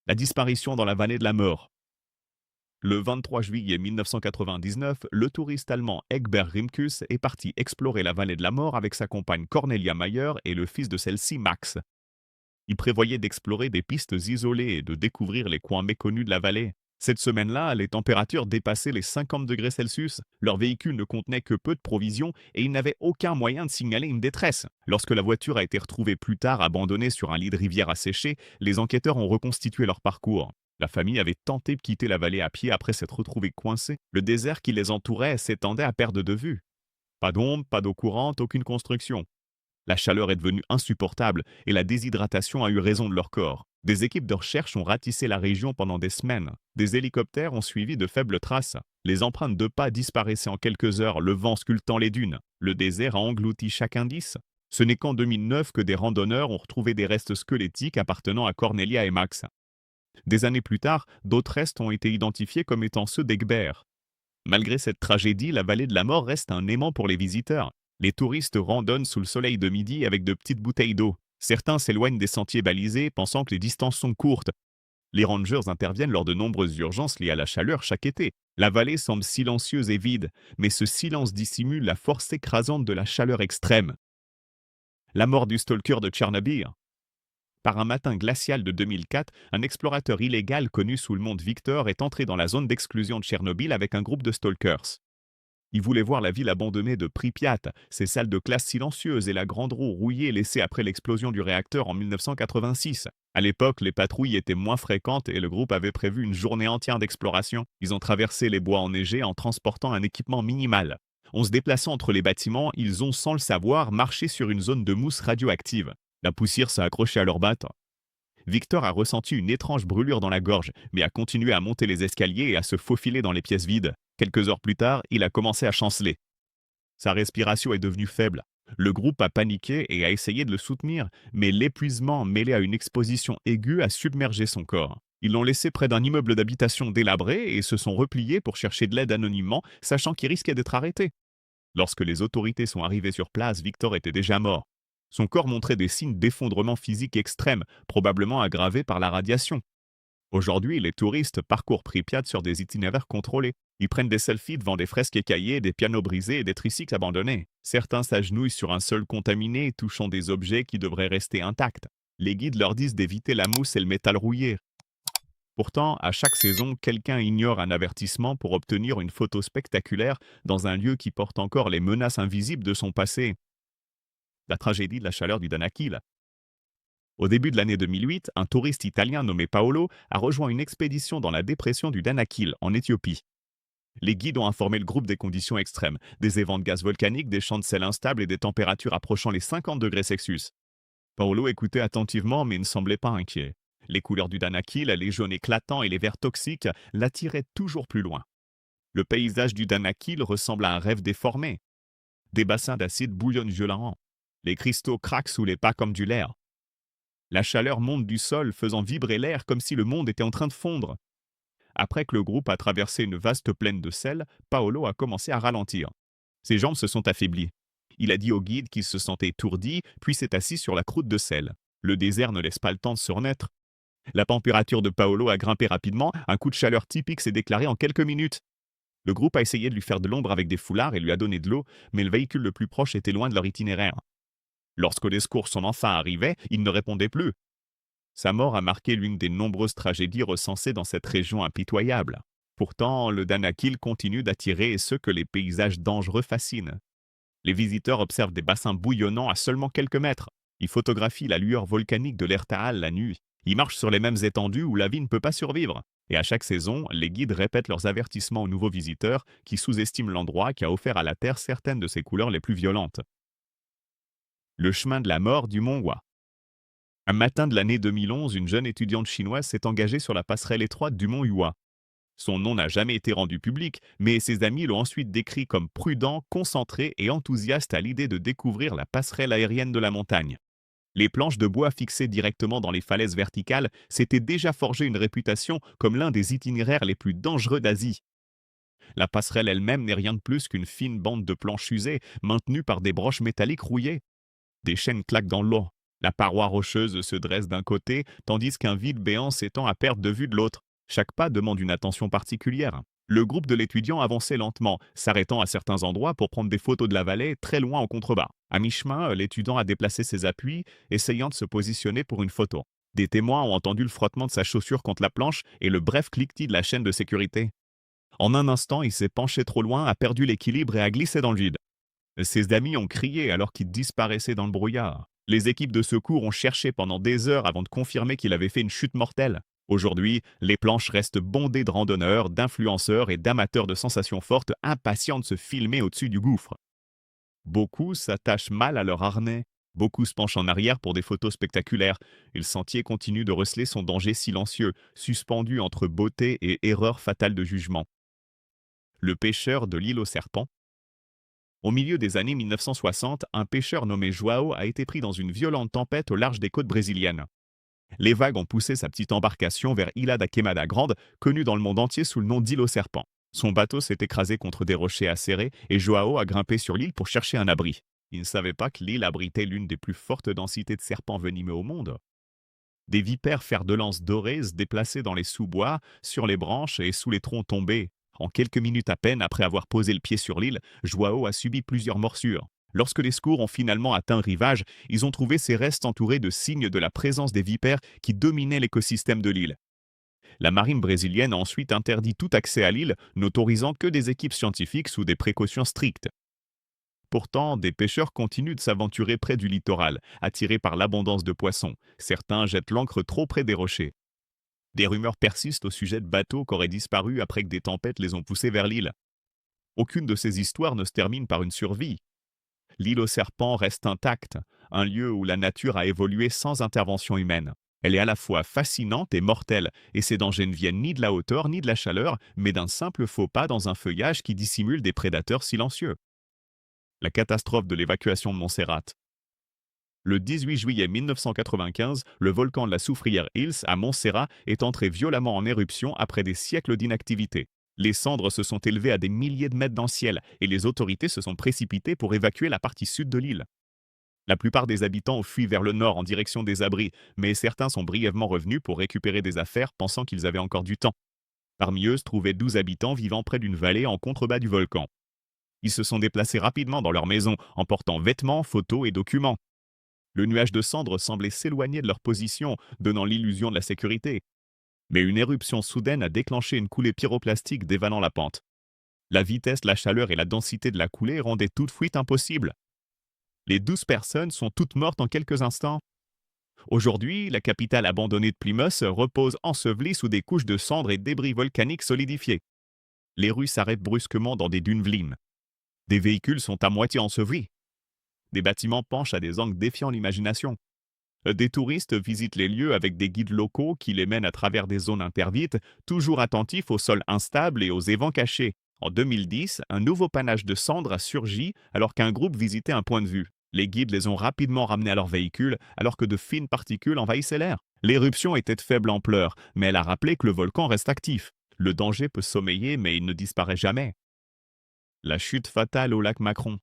La disparition dans la vallée de la mort. Le 23 juillet 1999, le touriste allemand Egbert Rimkus est parti explorer la vallée de la mort avec sa compagne Cornelia Mayer et le fils de celle-ci, Max. Il prévoyait d'explorer des pistes isolées et de découvrir les coins méconnus de la vallée. Cette semaine-là, les températures dépassaient les 50 degrés Celsius, leur véhicule ne contenait que peu de provisions et ils n'avaient aucun moyen de signaler une détresse. Lorsque la voiture a été retrouvée plus tard abandonnée sur un lit de rivière asséché, les enquêteurs ont reconstitué leur parcours. La famille avait tenté de quitter la vallée à pied après s'être retrouvée coincée. Le désert qui les entourait s'étendait à perte de vue. Pas d'ombre, pas d'eau courante, aucune construction. La chaleur est devenue insupportable et la déshydratation a eu raison de leur corps. Des équipes de recherche ont ratissé la région pendant des semaines. Des hélicoptères ont suivi de faibles traces. Les empreintes de pas disparaissaient en quelques heures, le vent sculptant les dunes. Le désert a englouti chaque indice. Ce n'est qu'en 2009 que des randonneurs ont retrouvé des restes squelettiques appartenant à Cornelia et Max. Des années plus tard, d'autres restes ont été identifiés comme étant ceux d'Egbert. Malgré cette tragédie, la vallée de la mort reste un aimant pour les visiteurs. Les touristes randonnent sous le soleil de midi avec de petites bouteilles d'eau. Certains s'éloignent des sentiers balisés, pensant que les distances sont courtes. Les rangers interviennent lors de nombreuses urgences liées à la chaleur chaque été. La vallée semble silencieuse et vide, mais ce silence dissimule la force écrasante de la chaleur extrême. La mort du stalker de Tchernobyl. Par un matin glacial de 2004, un explorateur illégal connu sous le nom de Victor est entré dans la zone d'exclusion de Tchernobyl avec un groupe de stalkers. Il voulait voir la ville abandonnée de Pripyat, ses salles de classe silencieuses et la grande roue rouillée laissée après l'explosion du réacteur en 1986. À l'époque, les patrouilles étaient moins fréquentes et le groupe avait prévu une journée entière d'exploration. Ils ont traversé les bois enneigés en transportant un équipement minimal. En se déplaçant entre les bâtiments, ils ont, sans le savoir, marché sur une zone de mousse radioactive. La poussière s'est accrochée à leurs battes. Victor a ressenti une étrange brûlure dans la gorge, mais a continué à monter les escaliers et à se faufiler dans les pièces vides. Quelques heures plus tard, il a commencé à chanceler. Sa respiration est devenue faible. Le groupe a paniqué et a essayé de le soutenir, mais l'épuisement mêlé à une exposition aiguë a submergé son corps. Ils l'ont laissé près d'un immeuble d'habitation délabré et se sont repliés pour chercher de l'aide anonymement, sachant qu'il risquait d'être arrêté. Lorsque les autorités sont arrivées sur place, Victor était déjà mort. Son corps montrait des signes d'effondrement physique extrême, probablement aggravés par la radiation. Aujourd'hui, les touristes parcourent Pripyat sur des itinéraires contrôlés. Ils prennent des selfies devant des fresques écaillées, des pianos brisés et des tricycles abandonnés. Certains s'agenouillent sur un sol contaminé, touchant des objets qui devraient rester intacts. Les guides leur disent d'éviter la mousse et le métal rouillé. Pourtant, à chaque saison, quelqu'un ignore un avertissement pour obtenir une photo spectaculaire dans un lieu qui porte encore les menaces invisibles de son passé. La tragédie de la chaleur du Danakil. Au début de l'année 2008, un touriste italien nommé Paolo a rejoint une expédition dans la dépression du Danakil, en Éthiopie. Les guides ont informé le groupe des conditions extrêmes, des évents de gaz volcaniques, des champs de sel instables et des températures approchant les 50 degrés Celsius. Paolo écoutait attentivement mais ne semblait pas inquiet. Les couleurs du Danakil, les jaunes éclatants et les verts toxiques, l'attiraient toujours plus loin. Le paysage du Danakil ressemble à un rêve déformé. Des bassins d'acide bouillonnent violemment. Les cristaux craquent sous les pas comme du lait. La chaleur monte du sol, faisant vibrer l'air comme si le monde était en train de fondre. Après que le groupe a traversé une vaste plaine de sel, Paolo a commencé à ralentir. Ses jambes se sont affaiblies. Il a dit au guide qu'il se sentait étourdi, puis s'est assis sur la croûte de sel. Le désert ne laisse pas le temps de se renaître. La température de Paolo a grimpé rapidement, un coup de chaleur typique s'est déclaré en quelques minutes. Le groupe a essayé de lui faire de l'ombre avec des foulards et lui a donné de l'eau, mais le véhicule le plus proche était loin de leur itinéraire. Lorsque les secours sont enfin arrivés, il ne répondait plus. Sa mort a marqué l'une des nombreuses tragédies recensées dans cette région impitoyable. Pourtant, le Danakil continue d'attirer ceux que les paysages dangereux fascinent. Les visiteurs observent des bassins bouillonnants à seulement quelques mètres. Ils photographient la lueur volcanique de l'Ertaal la nuit. Ils marchent sur les mêmes étendues où la vie ne peut pas survivre. Et à chaque saison, les guides répètent leurs avertissements aux nouveaux visiteurs qui sous-estiment l'endroit qui a offert à la Terre certaines de ses couleurs les plus violentes. Le chemin de la mort du mont Hua. Un matin de l'année 2011, une jeune étudiante chinoise s'est engagée sur la passerelle étroite du mont Hua. Son nom n'a jamais été rendu public, mais ses amis l'ont ensuite décrit comme prudent, concentré et enthousiaste à l'idée de découvrir la passerelle aérienne de la montagne. Les planches de bois fixées directement dans les falaises verticales s'étaient déjà forgé une réputation comme l'un des itinéraires les plus dangereux d'Asie. La passerelle elle-même n'est rien de plus qu'une fine bande de planches usées, maintenue par des broches métalliques rouillées. Des chaînes claquent dans l'eau. La paroi rocheuse se dresse d'un côté, tandis qu'un vide béant s'étend à perte de vue de l'autre. Chaque pas demande une attention particulière. Le groupe de l'étudiant avançait lentement, s'arrêtant à certains endroits pour prendre des photos de la vallée très loin en contrebas. À mi-chemin, l'étudiant a déplacé ses appuis, essayant de se positionner pour une photo. Des témoins ont entendu le frottement de sa chaussure contre la planche et le bref cliquetis de la chaîne de sécurité. En un instant, il s'est penché trop loin, a perdu l'équilibre et a glissé dans le vide. Ses amis ont crié alors qu'il disparaissait dans le brouillard. Les équipes de secours ont cherché pendant des heures avant de confirmer qu'il avait fait une chute mortelle. Aujourd'hui, les planches restent bondées de randonneurs, d'influenceurs et d'amateurs de sensations fortes impatients de se filmer au-dessus du gouffre. Beaucoup s'attachent mal à leur harnais. Beaucoup se penchent en arrière pour des photos spectaculaires. Et le sentier continue de receler son danger silencieux, suspendu entre beauté et erreur fatale de jugement. Le pêcheur de l'île aux serpents. Au milieu des années 1960, un pêcheur nommé Joao a été pris dans une violente tempête au large des côtes brésiliennes. Les vagues ont poussé sa petite embarcation vers Ilha da Queimada Grande, connue dans le monde entier sous le nom d'île aux serpents. Son bateau s'est écrasé contre des rochers acérés et Joao a grimpé sur l'île pour chercher un abri. Il ne savait pas que l'île abritait l'une des plus fortes densités de serpents venimeux au monde. Des vipères fer-de-lance dorées se déplaçaient dans les sous-bois, sur les branches et sous les troncs tombés. En quelques minutes à peine après avoir posé le pied sur l'île, Joao a subi plusieurs morsures. Lorsque les secours ont finalement atteint le rivage, ils ont trouvé ces restes entourés de signes de la présence des vipères qui dominaient l'écosystème de l'île. La marine brésilienne a ensuite interdit tout accès à l'île, n'autorisant que des équipes scientifiques sous des précautions strictes. Pourtant, des pêcheurs continuent de s'aventurer près du littoral, attirés par l'abondance de poissons. Certains jettent l'ancre trop près des rochers. Des rumeurs persistent au sujet de bateaux qui auraient disparu après que des tempêtes les ont poussés vers l'île. Aucune de ces histoires ne se termine par une survie. L'île aux serpents reste intacte, un lieu où la nature a évolué sans intervention humaine. Elle est à la fois fascinante et mortelle, et ses dangers ne viennent ni de la hauteur ni de la chaleur, mais d'un simple faux pas dans un feuillage qui dissimule des prédateurs silencieux. La catastrophe de l'évacuation de Montserrat. Le 18 juillet 1995, le volcan de la Soufrière Hills à Montserrat est entré violemment en éruption après des siècles d'inactivité. Les cendres se sont élevées à des milliers de mètres dans le ciel et les autorités se sont précipitées pour évacuer la partie sud de l'île. La plupart des habitants ont fui vers le nord en direction des abris, mais certains sont brièvement revenus pour récupérer des affaires pensant qu'ils avaient encore du temps. Parmi eux se trouvaient 12 habitants vivant près d'une vallée en contrebas du volcan. Ils se sont déplacés rapidement dans leur maison, emportant vêtements, photos et documents. Le nuage de cendres semblait s'éloigner de leur position, donnant l'illusion de la sécurité. Mais une éruption soudaine a déclenché une coulée pyroclastique dévalant la pente. La vitesse, la chaleur et la densité de la coulée rendaient toute fuite impossible. Les 12 personnes sont toutes mortes en quelques instants. Aujourd'hui, la capitale abandonnée de Plymouth repose ensevelie sous des couches de cendres et débris volcaniques solidifiés. Les rues s'arrêtent brusquement dans des dunes vlines. Des véhicules sont à moitié ensevelis. Des bâtiments penchent à des angles défiant l'imagination. Des touristes visitent les lieux avec des guides locaux qui les mènent à travers des zones interdites, toujours attentifs aux sols instables et aux évents cachés. En 2010, un nouveau panache de cendres a surgi alors qu'un groupe visitait un point de vue. Les guides les ont rapidement ramenés à leur véhicule alors que de fines particules envahissaient l'air. L'éruption était de faible ampleur, mais elle a rappelé que le volcan reste actif. Le danger peut sommeiller, mais il ne disparaît jamais. La chute fatale au lac Macron.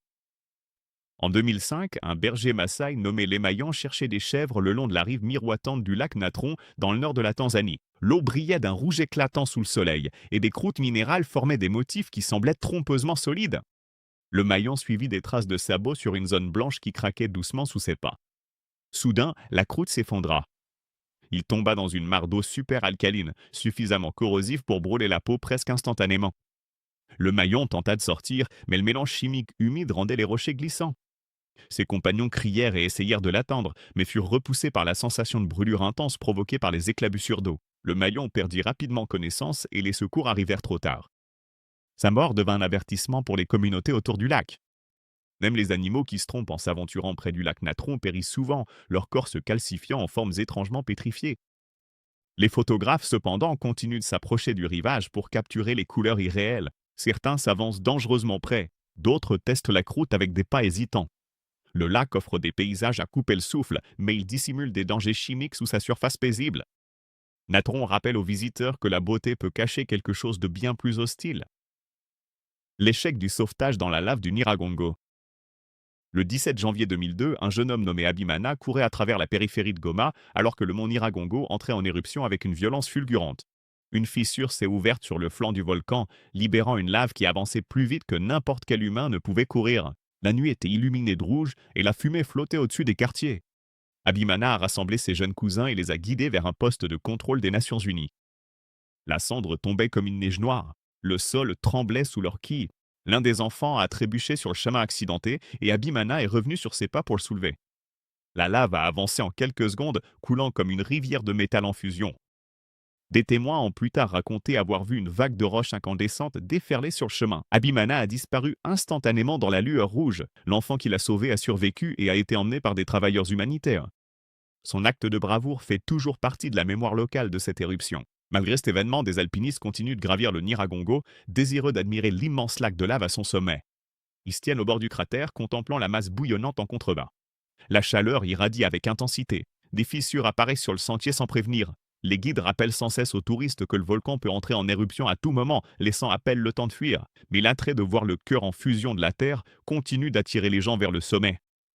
En 2005, un berger Maasai nommé Lémaillan cherchait des chèvres le long de la rive miroitante du lac Natron, dans le nord de la Tanzanie. L'eau brillait d'un rouge éclatant sous le soleil, et des croûtes minérales formaient des motifs qui semblaient trompeusement solides. Le maillon suivit des traces de sabots sur une zone blanche qui craquait doucement sous ses pas. Soudain, la croûte s'effondra. Il tomba dans une mare d'eau super alcaline, suffisamment corrosive pour brûler la peau presque instantanément. Le maillon tenta de sortir, mais le mélange chimique humide rendait les rochers glissants. Ses compagnons crièrent et essayèrent de l'atteindre, mais furent repoussés par la sensation de brûlure intense provoquée par les éclaboussures d'eau. Le maillon perdit rapidement connaissance et les secours arrivèrent trop tard. Sa mort devint un avertissement pour les communautés autour du lac. Même les animaux qui se trompent en s'aventurant près du lac Natron périssent souvent, leur corps se calcifiant en formes étrangement pétrifiées. Les photographes, cependant, continuent de s'approcher du rivage pour capturer les couleurs irréelles. Certains s'avancent dangereusement près, d'autres testent la croûte avec des pas hésitants. Le lac offre des paysages à couper le souffle, mais il dissimule des dangers chimiques sous sa surface paisible. Natron rappelle aux visiteurs que la beauté peut cacher quelque chose de bien plus hostile. L'échec du sauvetage dans la lave du Nyiragongo. Le 17 janvier 2002, un jeune homme nommé Abimana courait à travers la périphérie de Goma alors que le mont Nyiragongo entrait en éruption avec une violence fulgurante. Une fissure s'est ouverte sur le flanc du volcan, libérant une lave qui avançait plus vite que n'importe quel humain ne pouvait courir. La nuit était illuminée de rouge et la fumée flottait au-dessus des quartiers. Abimana a rassemblé ses jeunes cousins et les a guidés vers un poste de contrôle des Nations Unies. La cendre tombait comme une neige noire. Le sol tremblait sous leurs quilles. L'un des enfants a trébuché sur le chemin accidenté et Abimana est revenu sur ses pas pour le soulever. La lave a avancé en quelques secondes, coulant comme une rivière de métal en fusion. Des témoins ont plus tard raconté avoir vu une vague de roches incandescentes déferler sur le chemin. Abimana a disparu instantanément dans la lueur rouge. L'enfant qui l'a sauvé a survécu et a été emmené par des travailleurs humanitaires. Son acte de bravoure fait toujours partie de la mémoire locale de cette éruption. Malgré cet événement, des alpinistes continuent de gravir le Nyiragongo, désireux d'admirer l'immense lac de lave à son sommet. Ils se tiennent au bord du cratère, contemplant la masse bouillonnante en contrebas. La chaleur irradie avec intensité. Des fissures apparaissent sur le sentier sans prévenir. Les guides rappellent sans cesse aux touristes que le volcan peut entrer en éruption à tout moment, laissant à peine le temps de fuir. Mais l'attrait de voir le cœur en fusion de la Terre continue d'attirer les gens vers le sommet.